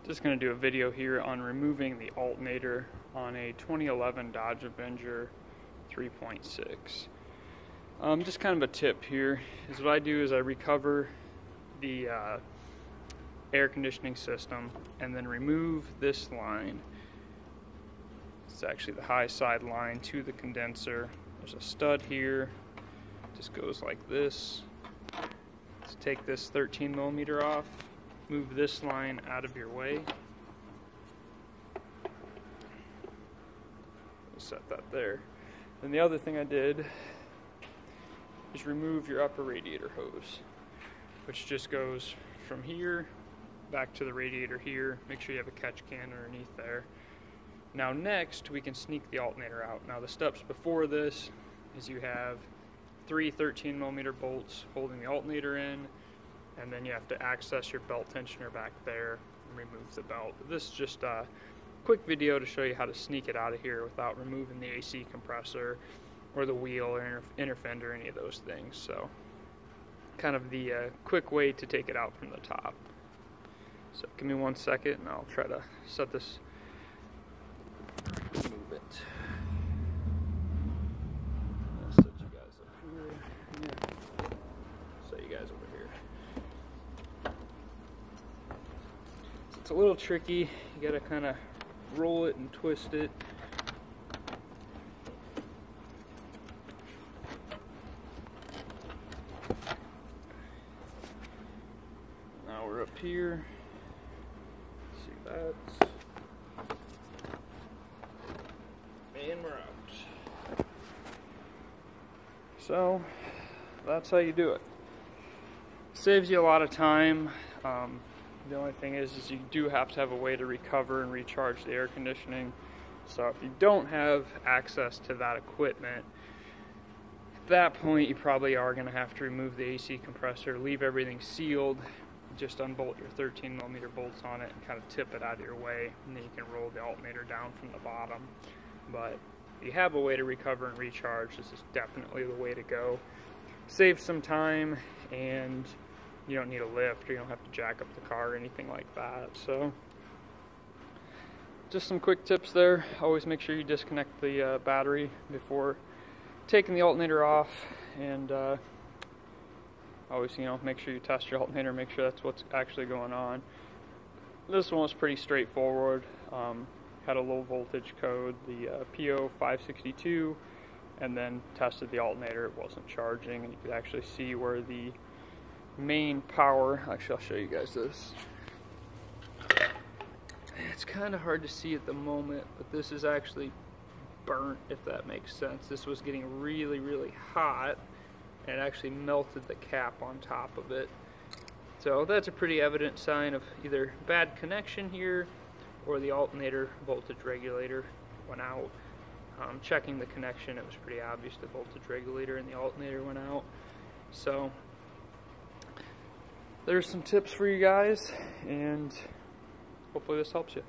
Just going to do a video here on removing the alternator on a 2011 Dodge Avenger 3.6. Just kind of a tip here is what I do is I recover the air conditioning system and then remove this line. It's actually the high side line to the condenser. There's a stud here, just goes like this. Let's take this 13 millimeter off. Move this line out of your way. We'll set that there. Then the other thing I did is remove your upper radiator hose, which just goes from here back to the radiator here. Make sure you have a catch can underneath there. Now next we can sneak the alternator out. Now the steps before this is you have 3 13 millimeter bolts holding the alternator in, and then you have to access your belt tensioner back there and remove the belt. This is just a quick video to show you how to sneak it out of here without removing the AC compressor or the wheel or inner fender, any of those things. So kind of the quick way to take it out from the top. So give me 1 second and I'll try to set this, remove it. I'll set you guys up here. Yeah. Set you guys over here. It's a little tricky. You gotta kind of roll it and twist it. Now we're up here. See that? And we're out. So that's how you do it. Saves you a lot of time. The only thing is you do have to have a way to recover and recharge the air conditioning. So if you don't have access to that equipment, at that point you probably are going to have to remove the AC compressor, leave everything sealed, just unbolt your 13 millimeter bolts on it and kind of tip it out of your way, and then you can roll the alternator down from the bottom. But if you have a way to recover and recharge, this is definitely the way to go. Save some time, and you don't need a lift, or you don't have to jack up the car or anything like that. So just some quick tips there. Always make sure you disconnect the battery before taking the alternator off, and always, make sure you test your alternator, make sure that's what's actually going on. This one was pretty straightforward. Had a low voltage code, the PO 562, and then tested the alternator. It wasn't charging, and you could actually see where the main power, actually I'll show you guys this. It's kind of hard to see at the moment, but this is actually burnt, if that makes sense. This was getting really, really hot, and it actually melted the cap on top of it. So that's a pretty evident sign of either bad connection here or the alternator voltage regulator went out. Checking the connection, it was pretty obvious the voltage regulator and the alternator went out. So there's some tips for you guys, and hopefully this helps you.